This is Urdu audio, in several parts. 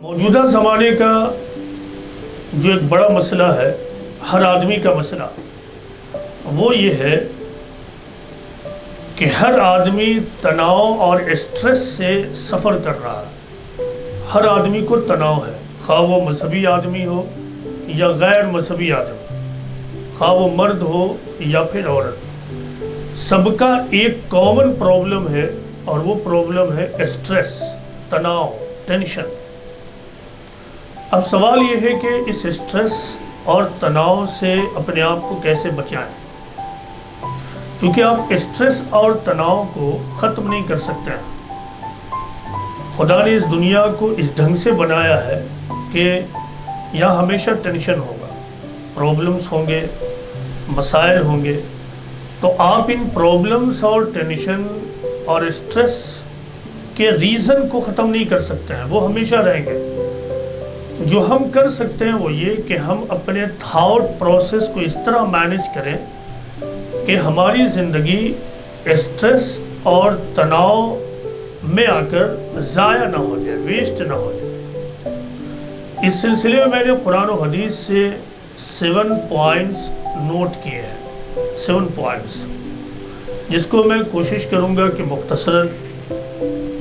موجودہ زمانے کا جو ایک بڑا مسئلہ ہے، ہر آدمی کا مسئلہ، وہ یہ ہے کہ ہر آدمی تناؤ اور اسٹریس سے سفر کر رہا ہے۔ ہر آدمی کو تناؤ ہے، خواہ وہ مذہبی آدمی ہو یا غیر مذہبی آدمی، خواہ وہ مرد ہو یا پھر عورت، سب کا ایک کامن پرابلم ہے، اور وہ پرابلم ہے اسٹریس، تناؤ، ٹینشن۔ اب سوال یہ ہے کہ اس اسٹریس اور تناؤ سے اپنے آپ کو کیسے بچائیں، چونکہ آپ اسٹریس اور تناؤ کو ختم نہیں کر سکتے ہیں۔ خدا نے اس دنیا کو اس ڈھنگ سے بنایا ہے کہ یہاں ہمیشہ ٹینشن ہوگا، پرابلمس ہوں گے، مسائل ہوں گے، تو آپ ان پرابلمس اور ٹینشن اور اسٹریس کے ریزن کو ختم نہیں کر سکتے ہیں، وہ ہمیشہ رہیں گے۔ جو ہم کر سکتے ہیں وہ یہ کہ ہم اپنے تھاٹ پروسیس کو اس طرح مینیج کریں کہ ہماری زندگی اسٹریس اور تناؤ میں آ کر ضائع نہ ہو جائے، ویسٹ نہ ہو جائے۔ اس سلسلے میں نے قرآن و حدیث سے 7 پوائنٹس نوٹ کیے ہیں، 7 پوائنٹس، جس کو میں کوشش کروں گا کہ مختصراً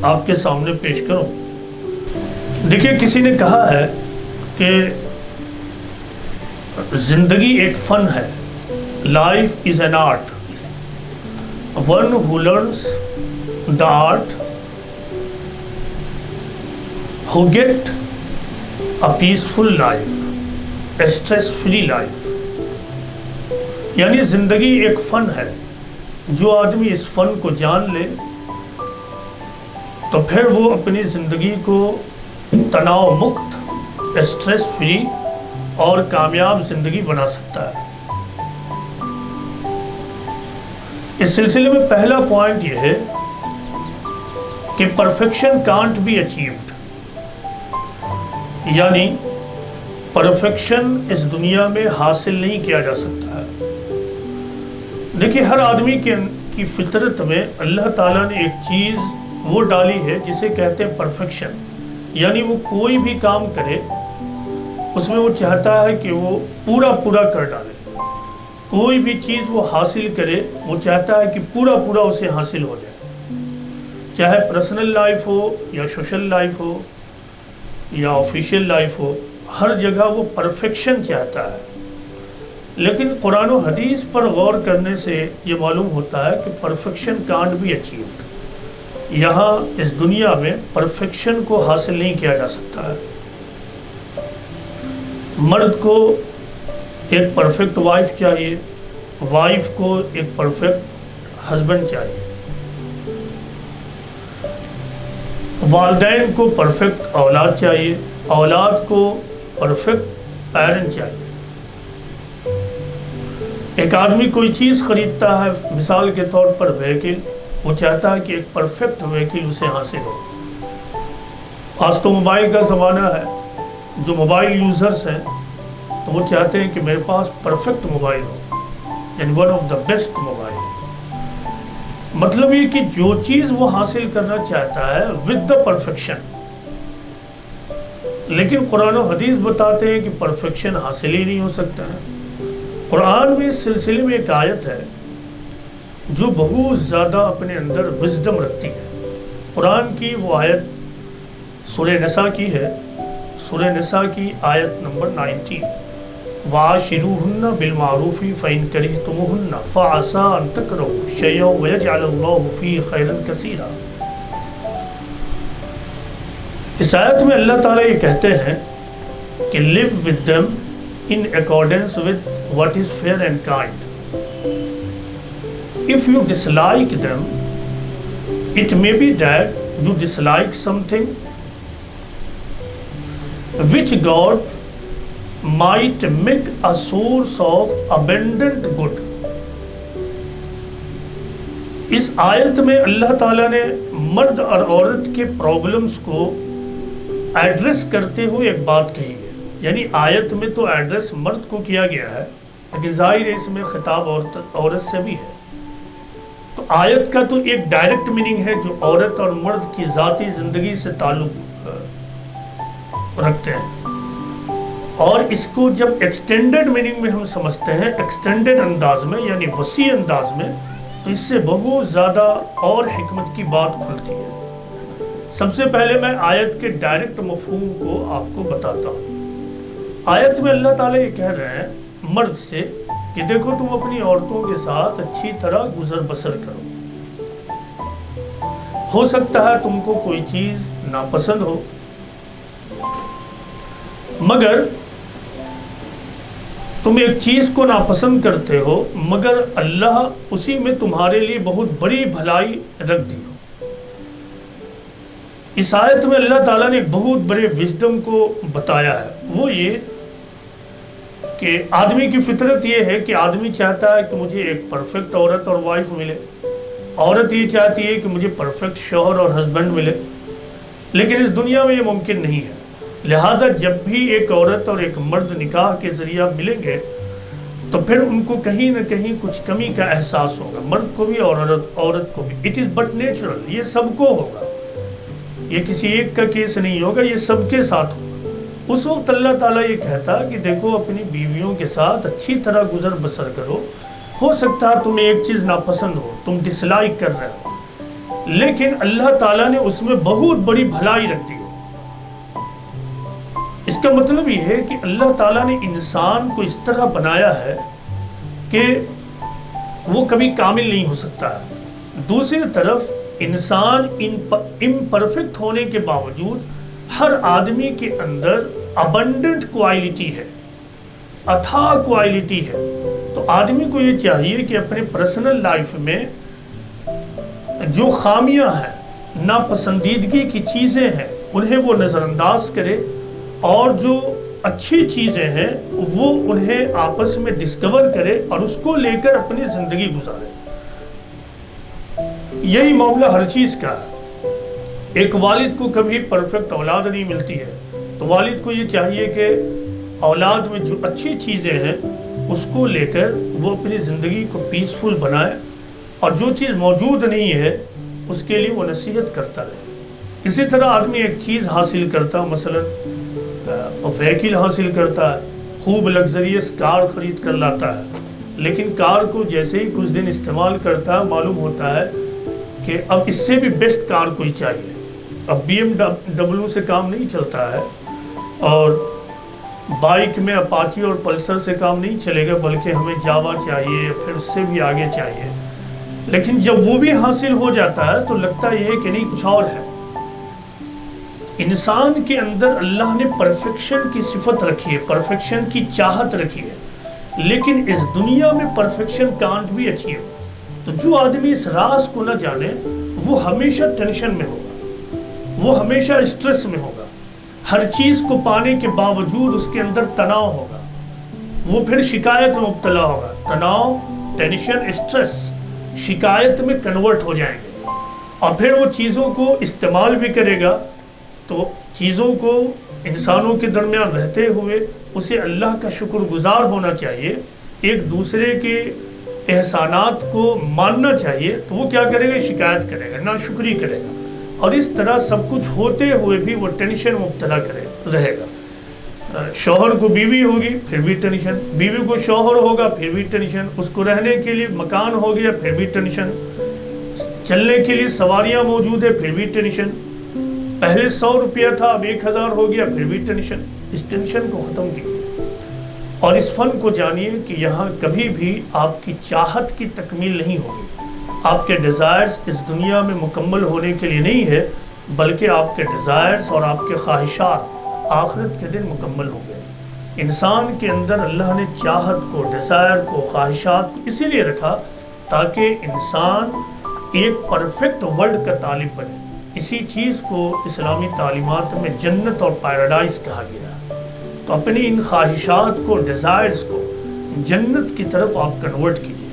آپ کے سامنے پیش کروں۔ دیکھیے، کسی نے کہا ہے کہ زندگی ایک فن ہے، life is an art, one who learns the art how get a peaceful life, stress free life. یعنی زندگی ایک فن ہے، جو آدمی اس فن کو جان لے تو پھر وہ اپنی زندگی کو تناؤ مکت، اسٹریس فری اور کامیاب زندگی بنا سکتا ہے۔ اس سلسلے میں پہلا پوائنٹ یہ ہے کہ پرفیکشن کانٹ بی اچیوڈ، یعنی پرفیکشن اس دنیا میں حاصل نہیں کیا جا سکتا ہے۔ دیکھیے، ہر آدمی کی فطرت میں اللہ تعالیٰ نے ایک چیز وہ ڈالی ہے جسے کہتے ہیں پرفیکشن، یعنی وہ کوئی بھی کام کرے اس میں وہ چاہتا ہے کہ وہ پورا کر ڈالے، کوئی بھی چیز وہ حاصل کرے وہ چاہتا ہے کہ پورا اسے حاصل ہو جائے، چاہے پرسنل لائف ہو یا سوشل لائف ہو یا آفیشیل لائف ہو، ہر جگہ وہ پرفیکشن چاہتا ہے۔ لیکن قرآن و حدیث پر غور کرنے سے یہ معلوم ہوتا ہے کہ پرفیکشن کانٹ بی اچیوڈ، یہاں اس دنیا میں پرفیکشن کو حاصل نہیں کیا جا سکتا ہے۔ مرد کو ایک پرفیکٹ وائف چاہیے، وائف کو ایک پرفیکٹ ہسبینڈ چاہیے، والدین کو پرفیکٹ اولاد چاہیے، اولاد کو پرفیکٹ پیرنٹ چاہیے۔ ایک آدمی کوئی چیز خریدتا ہے، مثال کے طور پر وہیکل، وہ چاہتا ہے کہ ایک پرفیکٹ وہیکل اسے حاصل ہو۔ آج تو موبائل کا زمانہ ہے، جو موبائل یوزرز ہیں تو وہ چاہتے ہیں کہ میرے پاس پرفیکٹ موبائل ہو، یعنی one of the best mobile. مطلب یہ کہ جو چیز وہ حاصل کرنا چاہتا ہے ود دا پرفیکشن، لیکن قرآن و حدیث بتاتے ہیں کہ پرفیکشن حاصل ہی نہیں ہو سکتا ہے۔ قرآن میں اس سلسلے میں ایک آیت ہے جو بہت زیادہ اپنے اندر وزڈم رکھتی ہے۔ قرآن کی وہ آیت سورہ نساء کی ہے، سورہ نساء کی آیت نمبر 19، وَعَاشِرُوهُنَّ بِالْمَعْرُوفِ فَإِنْ كَرِهْتُمُوهُنَّ فَعَسَىٰ أَن تَكْرَهُوا شَيْئًا وَيَجْعَلَ اللَّهُ فِيهِ خَيْرًا كَثِيرًا۔ اس آیت میں اللہ تعالیٰ یہ کہتے ہیں کہ live with them in accordance with what is fair and kind. If you dislike them, it may be that you dislike something which God might make a source of abundant good۔ اس آیت میں اللہ تعالیٰ نے مرد اور عورت کے پرابلمز کو ایڈریس کرتے ہوئے ایک بات کہی ہے، یعنی آیت میں تو ایڈریس مرد کو کیا گیا ہے، لیکن ظاہر ہے اس میں خطاب عورت سے بھی ہے۔ تو آیت کا تو ایک ڈائریکٹ میننگ ہے جو عورت اور مرد کی ذاتی زندگی سے تعلق رکھتے ہیں. اور اس کو جب ایکسٹینڈڈ میننگ میں ہم سمجھتے ہیں، ایکسٹینڈڈ انداز میں یعنی وسیع انداز میں، تو اس سے بہت زیادہ اور حکمت کی بات کھلتی ہے. سب سے پہلے میں آیت کے ڈائریکٹ مفہوم کو آپ کو بتاتا ہوں. آیت میں اللہ تعالیٰ یہ کہہ رہے ہیں مرد سے کہ دیکھو تم اپنی عورتوں کے ساتھ اچھی طرح گزر بسر کرو. ہو سکتا ہے تم کو کوئی چیز ناپسند ہو، مگر تم ایک چیز کو ناپسند کرتے ہو، مگر اللہ اسی میں تمہارے لیے بہت بڑی بھلائی رکھ دی ہو. اس آیت میں اللہ تعالیٰ نے ایک بہت بڑے وزڈم کو بتایا ہے. وہ یہ کہ آدمی کی فطرت یہ ہے کہ آدمی چاہتا ہے کہ مجھے ایک پرفیکٹ عورت اور وائف ملے، عورت یہ چاہتی ہے کہ مجھے پرفیکٹ شوہر اور ہسبینڈ ملے، لیکن اس دنیا میں یہ ممکن نہیں ہے. لہذا جب بھی ایک عورت اور ایک مرد نکاح کے ذریعہ ملیں گے تو پھر ان کو کہیں نہ کہیں کچھ کمی کا احساس ہوگا، مرد کو بھی اور عورت کو بھی. اٹ از بٹ نیچرل، یہ سب کو ہوگا، یہ کسی ایک کا کیس نہیں ہوگا، یہ سب کے ساتھ ہوگا. اس وقت اللہ تعالیٰ یہ کہتا کہ دیکھو اپنی بیویوں کے ساتھ اچھی طرح گزر بسر کرو. ہو سکتا ہے تمہیں ایک چیز ناپسند ہو، تم ڈس لائک کر رہے ہو، لیکن اللہ تعالیٰ نے اس میں بہت بڑی بھلائی رکھ دی ہو. اس کا مطلب یہ ہے کہ اللہ تعالیٰ نے انسان کو اس طرح بنایا ہے کہ وہ کبھی کامل نہیں ہو سکتا ہے. دوسری طرف انسان امپرفیکٹ ہونے کے باوجود ہر آدمی کے اندر ابنڈنٹ کوالٹی ہے، اتھا کوالٹی ہے. تو آدمی کو یہ چاہیے کہ اپنے پرسنل لائف میں جو خامیاں ہیں، ناپسندیدگی کی چیزیں ہیں، انہیں وہ نظر انداز کرے، اور جو اچھی چیزیں ہیں وہ انہیں آپس میں ڈسکور کرے اور اس کو لے کر اپنی زندگی گزارے. یہی معاملہ ہر چیز کا ہے. ایک والد کو کبھی پرفیکٹ اولاد نہیں ملتی ہے، تو والد کو یہ چاہیے کہ اولاد میں جو اچھی چیزیں ہیں اس کو لے کر وہ اپنی زندگی کو پیسفل بنائے، اور جو چیز موجود نہیں ہے اس کے لیے وہ نصیحت کرتا رہے. اسی طرح آدمی ایک چیز حاصل کرتا، مثلا وہیکل حاصل کرتا ہے، خوب لگزریس کار خرید کر لاتا ہے، لیکن کار کو جیسے ہی کچھ دن استعمال کرتا ہے معلوم ہوتا ہے کہ اب اس سے بھی بیسٹ کار کوئی چاہیے. اب بی ایم ڈبلیو سے کام نہیں چلتا ہے، اور بائک میں اپاچی اور پلسر سے کام نہیں چلے گا، بلکہ ہمیں جاوا چاہیے، پھر اس سے بھی آگے چاہیے. لیکن جب وہ بھی حاصل ہو جاتا ہے تو لگتا یہ ہے کہ نہیں کچھ اور ہے. انسان کے اندر اللہ نے پرفیکشن کی صفت رکھی ہے، پرفیکشن کی چاہت رکھی ہے، لیکن اس دنیا میں پرفیکشن کانٹ بھی اچیو. تو جو آدمی اس راز کو نہ جانے وہ ہمیشہ ٹینشن میں ہوگا، وہ ہمیشہ اسٹریس میں ہوگا، ہر چیز کو پانے کے باوجود اس کے اندر تناؤ ہوگا، وہ پھر شکایت میں مبتلا ہوگا. تناؤ، ٹینشن، اسٹریس شکایت میں کنورٹ ہو جائیں گے، اور پھر وہ چیزوں کو استعمال بھی کرے گا. تو چیزوں کو انسانوں کے درمیان رہتے ہوئے اسے اللہ کا شکر گزار ہونا چاہیے، ایک دوسرے کے احسانات کو ماننا چاہیے. تو وہ کیا کرے گا؟ شکایت کرے گا، ناشکری کرے گا، اور اس طرح سب کچھ ہوتے ہوئے بھی وہ ٹینشن مبتلا رہے گا. شوہر کو بیوی ہوگی پھر بھی ٹینشن، بیوی کو شوہر ہوگا پھر بھی ٹینشن، اس کو رہنے کے لیے مکان ہو گیا پھر بھی ٹینشن، چلنے کے لیے سواریاں موجود ہے پھر بھی ٹینشن، پہلے 100 روپیہ تھا اب 1000 ہو گیا پھر بھی ٹینشن. اس ٹینشن کو ختم کیجیے اور اس فن کو جانیے کہ یہاں کبھی بھی آپ کی چاہت کی تکمیل نہیں ہوگی. آپ کے ڈیزائرز اس دنیا میں مکمل ہونے کے لیے نہیں ہے، بلکہ آپ کے ڈیزائرز اور آپ کے خواہشات آخرت کے دن مکمل ہوں گے. انسان کے اندر اللہ نے چاہت کو، ڈیزائر کو، خواہشات کو اسی لیے رکھا تاکہ انسان ایک پرفیکٹ ورلڈ کا طالب بنے. اسی چیز کو اسلامی تعلیمات میں جنت اور پیراڈائز کہا گیا. تو اپنی ان خواہشات کو، ڈیزائرز کو جنت کی طرف آپ کنورٹ کیجیے.